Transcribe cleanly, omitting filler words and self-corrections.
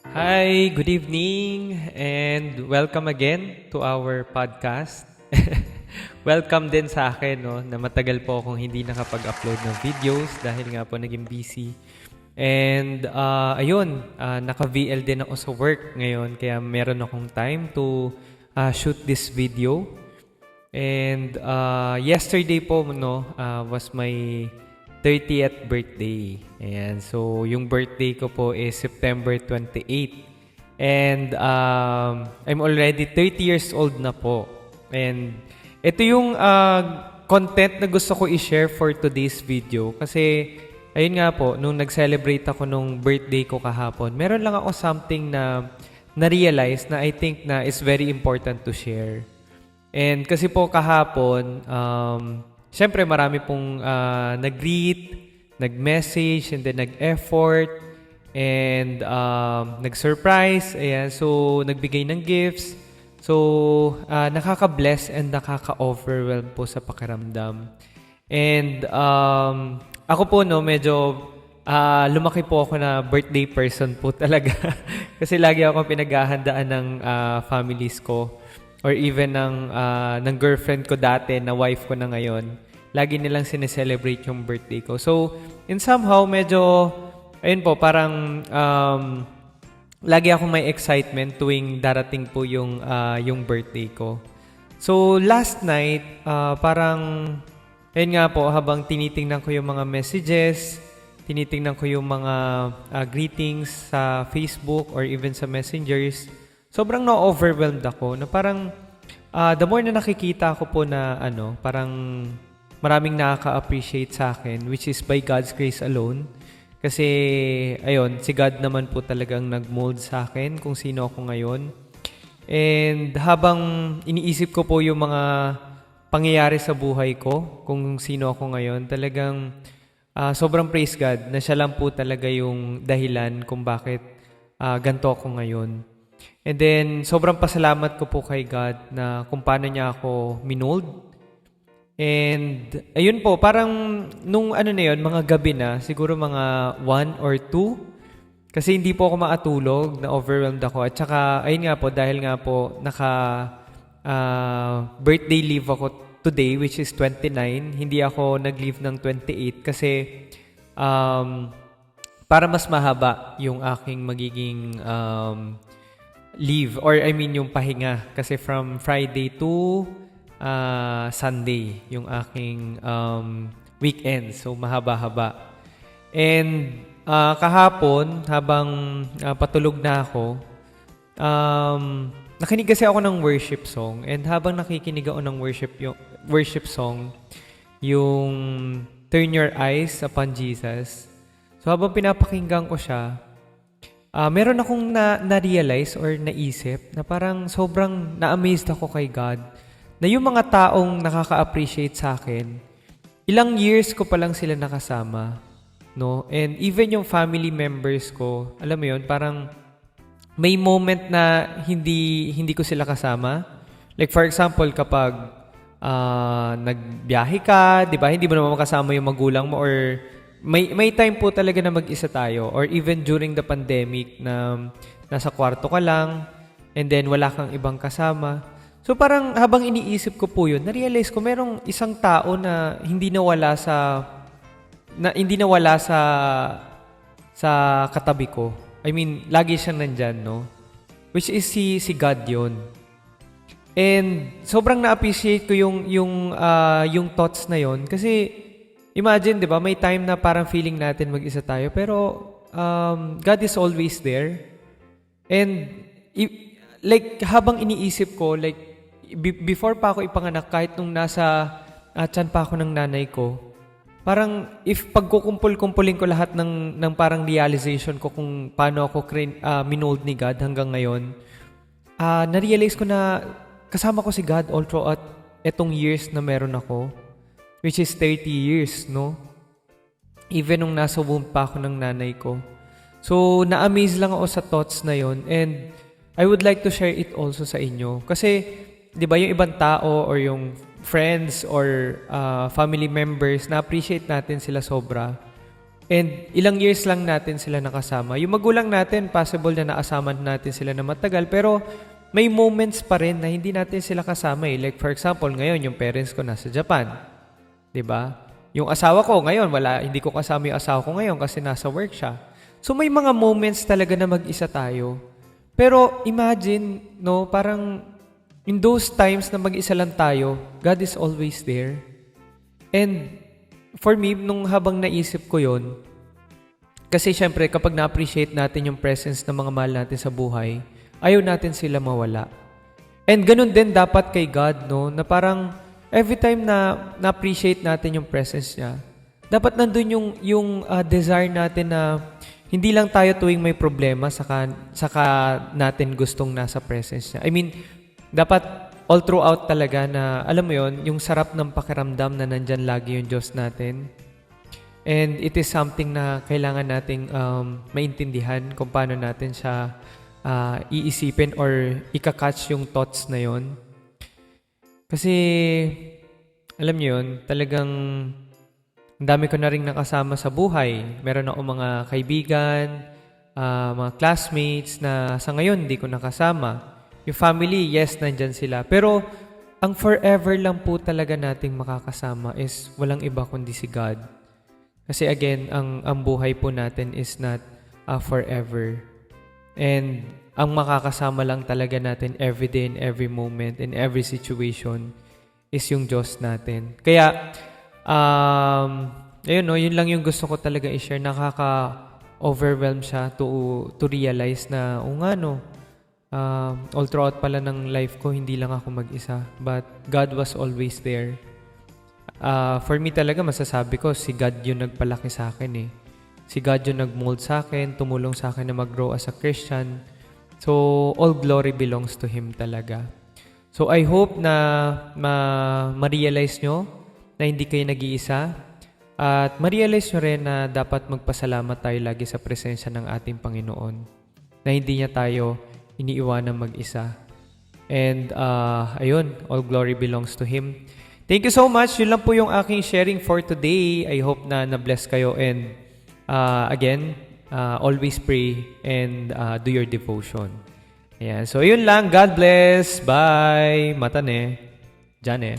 Hi, good evening, and welcome again to our podcast. Welcome din sa akin, no, na matagal po akong hindi nakapag-upload ng videos dahil nga po naging busy. And ayun, naka-VL din ako sa work ngayon kaya meron akong time to shoot this video. And yesterday po no, was my 30th birthday. Ayan, so yung birthday ko po is September 28. And I'm already 30 years old na po. And ito yung content na gusto ko i-share for today's video. Kasi ayun nga po, nung nag-celebrate ako nung birthday ko kahapon, meron lang ako something na na-realize na I think na is very important to share. And kasi po kahapon, syempre marami pong nag-greet, nag-message, and then nag-effort, and nag-surprise, ayan, so nagbigay ng gifts. So, nakaka-bless and nakaka-overwhelm po sa pakiramdam. And ako po, no, medyo lumaki po ako na birthday person po talaga. Kasi lagi ako pinaghahandaan ng families ko or even ng girlfriend ko dati na wife ko na ngayon. Lagi nilang sineselebrate yung birthday ko. So, in somehow, medyo, ayun po, parang lagi akong may excitement tuwing darating po yung birthday ko. So, last night, parang, ayun nga po, habang tinitingnan ko yung mga messages, tinitingnan ko yung mga greetings sa Facebook or even sa messengers, sobrang na-overwhelmed ako na parang the more na nakikita ko po na parang maraming nakaka-appreciate sa akin, which is by God's grace alone. Kasi ayun, si God naman po talagang nag-mold sa akin kung sino ako ngayon. And habang iniisip ko po yung mga pangyayari sa buhay ko, kung sino ako ngayon, talagang sobrang praise God na siya lang po talaga yung dahilan kung bakit ganito ako ngayon. And then, sobrang pasalamat ko po kay God na kung paano niya ako minold. And, ayun po, parang nung na yun, mga gabi na, siguro mga 1 or 2, kasi hindi po ako makatulog, na-overwhelmed ako. At saka, ayun nga po, dahil nga po, birthday leave ako today, which is 29. Hindi ako nag-leave ng 28 kasi, para mas mahaba yung aking magiging leave, or I mean yung pahinga, kasi from Friday to Sunday yung aking weekend, so mahaba-haba. And kahapon habang patulog na ako, nakinig kasi ako ng worship song, and habang nakikinig ako ng worship song, yung Turn Your Eyes Upon Jesus, so habang pinapakinggan ko siya, meron akong na-realize or naisip na parang sobrang na-amazed ako kay God na yung mga taong nakaka-appreciate sa akin, ilang years ko pa lang sila nakasama, no? And even yung family members ko, alam mo yun, parang may moment na hindi ko sila kasama. Like for example, kapag nagbiyahe ka, di ba? Hindi mo naman makasama yung magulang mo, or may time po talaga na mag-isa tayo, or even during the pandemic na nasa kwarto ka lang and then wala kang ibang kasama. So parang habang iniisip ko po yun, na-realize ko merong isang tao na hindi nawala sa katabi ko. I mean, lagi siyang nandyan, no? Which is si God yun. And sobrang na-appreciate ko yung thoughts na yun kasi imagine, di ba, may time na parang feeling natin mag-isa tayo, pero God is always there. And like habang iniisip ko, like before pa ako ipanganak, kahit nung nasa tiyan pa ako ng nanay ko, parang if pagkukumpul-kumpulin ko lahat ng parang realization ko kung paano ako minold ni God hanggang ngayon, na-realize ko na kasama ko si God all throughout etong years na meron ako, which is 30 years, no? Even nung nasa womb pa ako ng nanay ko. So, na-amaze lang ako sa thoughts na yon, and I would like to share it also sa inyo. Kasi, di ba, yung ibang tao or yung friends or family members, na-appreciate natin sila sobra. And ilang years lang natin sila nakasama. Yung magulang natin, possible na nakasama natin sila na matagal, pero may moments pa rin na hindi natin sila kasama eh. Like for example, ngayon yung parents ko nasa Japan. 'Di ba? Yung asawa ko ngayon, hindi ko kasama yung asawa ko ngayon kasi nasa work siya. So may mga moments talaga na mag-isa tayo. Pero imagine, no, parang in those times na mag-isa lang tayo, God is always there. And for me, nung habang naisip ko yon, kasi syempre kapag na-appreciate natin yung presence ng mga mahal natin sa buhay, ayaw natin sila mawala. And ganun din dapat kay God, no, na parang every time na na-appreciate natin yung presence niya, dapat nandun yung desire natin na hindi lang tayo tuwing may problema saka natin gustong nasa presence niya. I mean, dapat all throughout talaga na, alam mo yon, yung sarap ng pakiramdam na nandyan lagi yung Diyos natin. And it is something na kailangan nating maintindihan kung paano natin siya iisipin or ikakatch yung thoughts na yon. Kasi, alam niyo yun, talagang ang dami ko na rin nakasama sa buhay. Meron ako mga kaibigan, mga classmates na sa ngayon hindi ko nakasama. Yung family, yes, nandyan sila. Pero ang forever lang po talaga nating makakasama is walang iba kundi si God. Kasi again, ang buhay po natin is not forever. And ang makakasama lang talaga natin every day and every moment in every situation is yung Diyos natin. Kaya, ayun, no, yun lang yung gusto ko talaga i-share. Nakaka-overwhelm siya to realize na, all throughout pala ng life ko, hindi lang ako mag-isa. But God was always there. For me talaga, masasabi ko, si God yung nagpalaki sa akin eh. Si God yung nag-mold sa akin, tumulong sa akin na mag-grow as a Christian. So, all glory belongs to Him talaga. So, I hope na ma-realize nyo na hindi kayo nag-iisa. At ma-realize nyo rin na dapat magpasalamat tayo lagi sa presensya ng ating Panginoon. Na hindi niya tayo iniiwanan mag-isa. And, ayun, all glory belongs to Him. Thank you so much. Yun lang po yung aking sharing for today. I hope na na-bless kayo. And, again, always pray and do your devotion. Ayan. So, yun lang. God bless. Bye. Matane. Diyan eh.